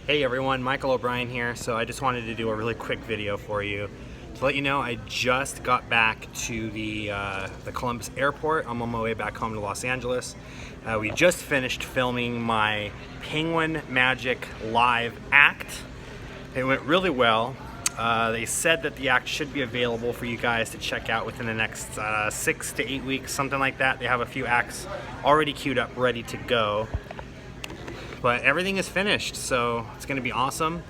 Hey everyone, Michael O'Brien here. So I just wanted to do a really quick video for you to let you know I just got back to the Columbus airport. I'm on my way back home to Los Angeles. We just finished filming my OBrienMagic live act. It went really well. They said that the act should be available for you guys to check out within the next 6 to 8 weeks, something like that. They have a few acts already queued up, ready to go. But everything is finished, so it's going to be awesome.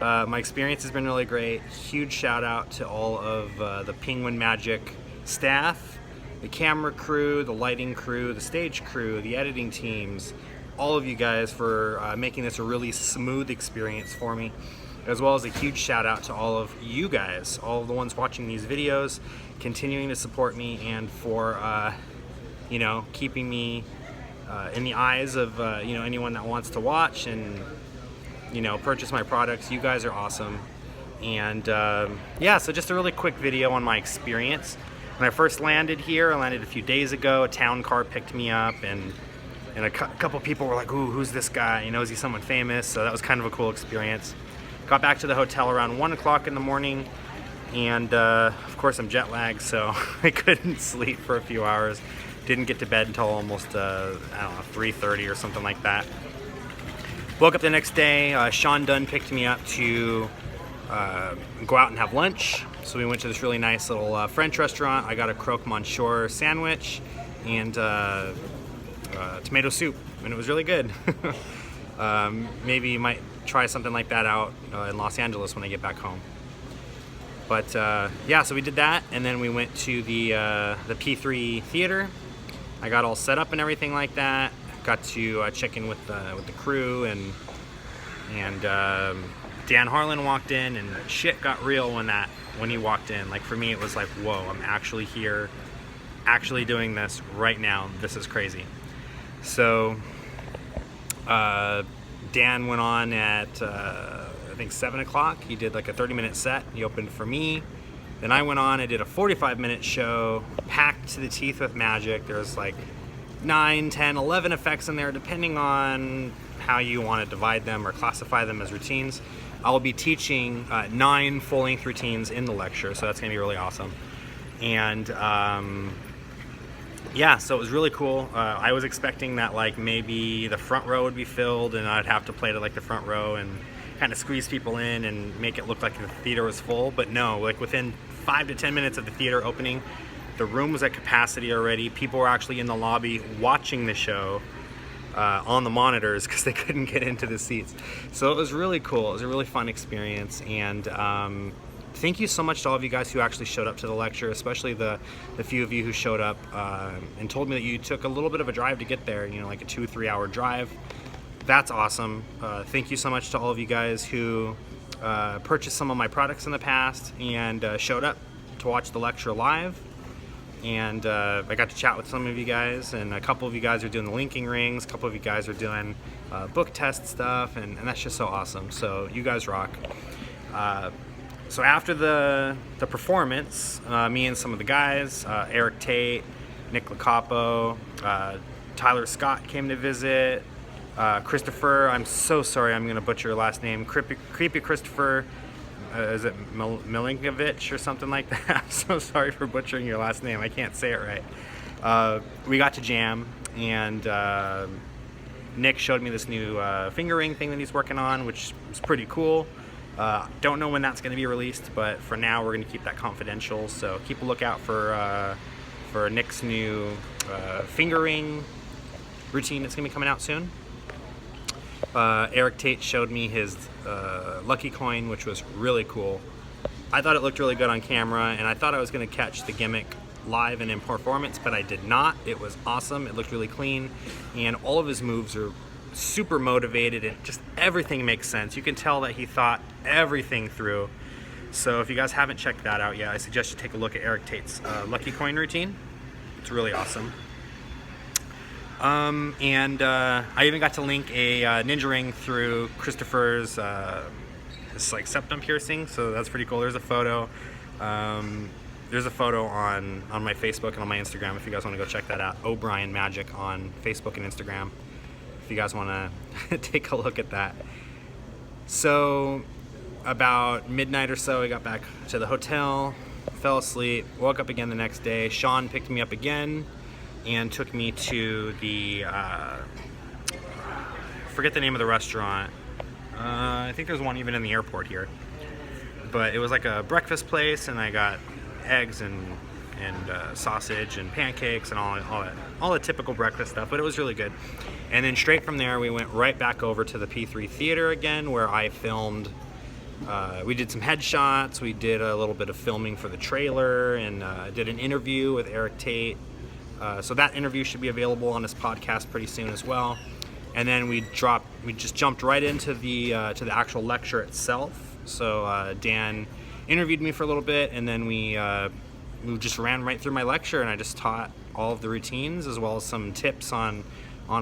My experience has been really great. Huge shout out to all of the OBrienMagic staff, the camera crew, the lighting crew, the stage crew, the editing teams, all of you guys for making this a really smooth experience for me, as well as a huge shout out to all of you guys, all of the ones watching these videos, continuing to support me, and for keeping me in the eyes of anyone that wants to watch and purchase my products. You guys are awesome. And yeah, so just a really quick video on my experience. When I first landed here, I landed a few days ago. A town car picked me up, and a couple people were like, "Ooh, who's this guy? Is he someone famous?" So that was kind of a cool experience. Got back to the hotel around 1 o'clock in the morning, and of course I'm jet lagged, so I couldn't sleep for a few hours. Didn't get to bed until almost, 3:30 or something like that. Woke up the next day. Sean Dunn picked me up to go out and have lunch. So we went to this really nice little French restaurant. I got a croque monsieur sandwich and tomato soup, and it was really good. Maybe you might try something like that out in Los Angeles when I get back home. But yeah, so we did that, and then we went to the P3 theater. I got all set up and everything like that. Got to check in with the crew, and Dan Harlan walked in, and shit got real when he walked in. Like, for me, it was like, whoa, I'm actually here, actually doing this right now. This is crazy. So Dan went on at I think 7 o'clock. He did like a 30-minute set. He opened for me. Then I went on, I did a 45-minute show, packed to the teeth with magic. There's like 9, 10, 11 effects in there, depending on how you want to divide them or classify them as routines. I'll be teaching 9 full-length routines in the lecture, so that's going to be really awesome. And yeah, so it was really cool. I was expecting that like maybe the front row would be filled, and I'd have to play to like the front row and kind of squeeze people in and make it look like the theater was full. But no, like within 5 to 10 minutes of the theater opening, the room was at capacity already. People were actually in the lobby watching the show on the monitors because they couldn't get into the seats. So it was really cool. It was a really fun experience, and thank you so much to all of you guys who actually showed up to the lecture, especially the few of you who showed up and told me that you took a little bit of a drive to get there, like a 2-3 hour drive. That's awesome. Thank you so much to all of you guys who purchased some of my products in the past and showed up to watch the lecture live. And I got to chat with some of you guys, and a couple of you guys are doing the linking rings, a couple of you guys are doing book test stuff, and that's just so awesome. So you guys rock. So after the performance, me and some of the guys, Eric Tate, Nick Lacapo, Tyler Scott came to visit. Christopher, I'm so sorry, I'm going to butcher your last name. Creepy Christopher, is it Milinkovic or something like that? I'm so sorry for butchering your last name. I can't say it right. We got to jam, and Nick showed me this new finger ring thing that he's working on, which is pretty cool. Don't know when that's going to be released, but for now we're going to keep that confidential. So keep a lookout for Nick's new finger ring routine that's going to be coming out soon. Eric Tate showed me his lucky coin, which was really cool. I thought it looked really good on camera, and I thought I was going to catch the gimmick live and in performance, but I did not. It was awesome. It looked really clean, and all of his moves are super motivated, and just everything makes sense. You can tell that he thought everything through. So if you guys haven't checked that out yet, I suggest you take a look at Eric Tate's lucky coin routine. It's really awesome. I even got to link a ninja ring through Christopher's this like septum piercing, so that's pretty cool. There's a photo. There's a photo on my Facebook and on my Instagram if you guys want to go check that out. OBrienMagic on Facebook and Instagram if you guys want to take a look at that. So about midnight or so, I got back to the hotel, fell asleep, woke up again the next day. Sean picked me up again and took me to the, forget the name of the restaurant. I think there's one even in the airport here. But it was like a breakfast place, and I got eggs and sausage and pancakes and all the typical breakfast stuff, but it was really good. And then straight from there, we went right back over to the P3 Theater again, where I filmed. We did some headshots, we did a little bit of filming for the trailer, and did an interview with Eric Tate. So that interview should be available on this podcast pretty soon as well. And then we just jumped right into the actual lecture itself. So Dan interviewed me for a little bit, and then we just ran right through my lecture, and I just taught all of the routines as well as some tips on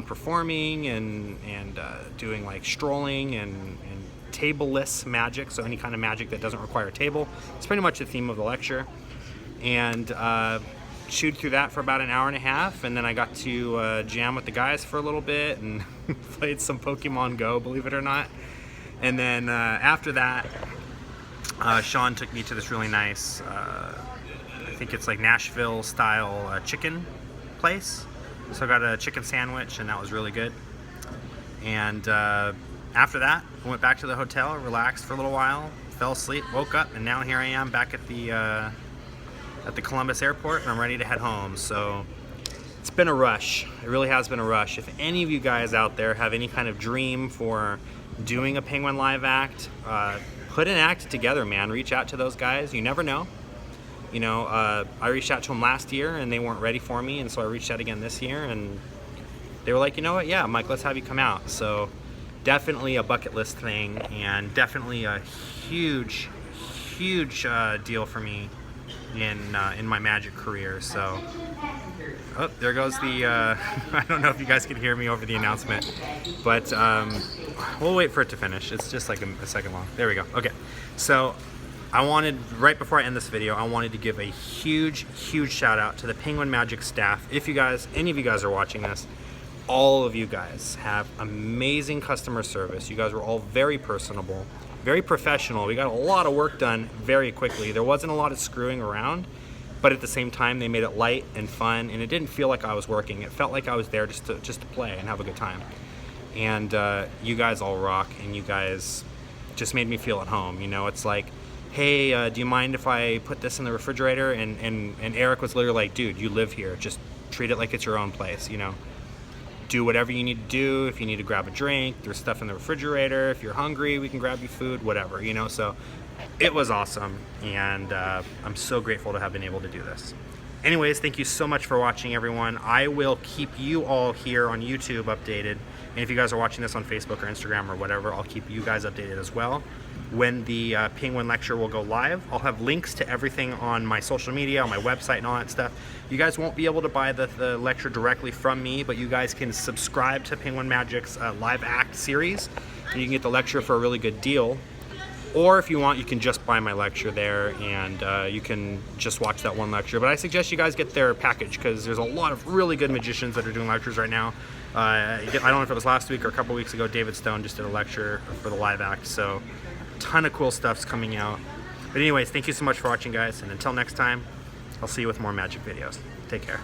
performing and doing like strolling and tableless magic, so any kind of magic that doesn't require a table. It's pretty much the theme of the lecture. And chewed through that for about an hour and a half, and then I got to jam with the guys for a little bit and played some Pokemon Go, believe it or not. And then after that, Sean took me to this really nice, I think it's like Nashville style chicken place. So I got a chicken sandwich, and that was really good. And after that, I went back to the hotel, relaxed for a little while, fell asleep, woke up, and now here I am back at the Columbus airport, and I'm ready to head home. So it's been a rush. It really has been a rush. If any of you guys out there have any kind of dream for doing a Penguin live act, put an act together, man. Reach out to those guys. You never know. You know, I reached out to them last year, and they weren't ready for me, and so I reached out again this year, and they were like, you know what, yeah, Mike, let's have you come out. So definitely a bucket list thing, and definitely a huge deal for me in my magic career. So there goes the I don't know if you guys can hear me over the announcement, but we'll wait for it to finish. It's just like a second long. There we go. Okay, so I wanted, right before I end this video, I wanted to give a huge shout out to the Penguin Magic staff. If you guys, any of you guys are watching this, all of you guys have amazing customer service. You guys were all very personable, very professional. We got a lot of work done very quickly. There wasn't a lot of screwing around, but at the same time, they made it light and fun, and it didn't feel like I was working. It felt like I was there just to play and have a good time. And you guys all rock, and you guys just made me feel at home. You know, it's like, hey, do you mind if I put this in the refrigerator? And Eric was literally like, dude, you live here. Just treat it like it's your own place, you know. Do whatever you need to do. If you need to grab a drink, there's stuff in the refrigerator. If you're hungry, we can grab you food, whatever, you know. So it was awesome, and I'm so grateful to have been able to do this. Anyways, thank you so much for watching, everyone. I will keep you all here on YouTube updated, and if you guys are watching this on Facebook or Instagram or whatever, I'll keep you guys updated as well. When the Penguin lecture will go live, I'll have links to everything on my social media, on my website, and all that stuff. You guys won't be able to buy the lecture directly from me, but you guys can subscribe to Penguin Magic's live act series, and you can get the lecture for a really good deal. Or if you want, you can just buy my lecture there, and you can just watch that one lecture. But I suggest you guys get their package, because there's a lot of really good magicians that are doing lectures right now. I don't know if it was last week or a couple weeks ago, David Stone just did a lecture for the live act, so ton of cool stuff's coming out. But anyways, thank you so much for watching, guys, and until next time, I'll see you with more magic videos. Take care.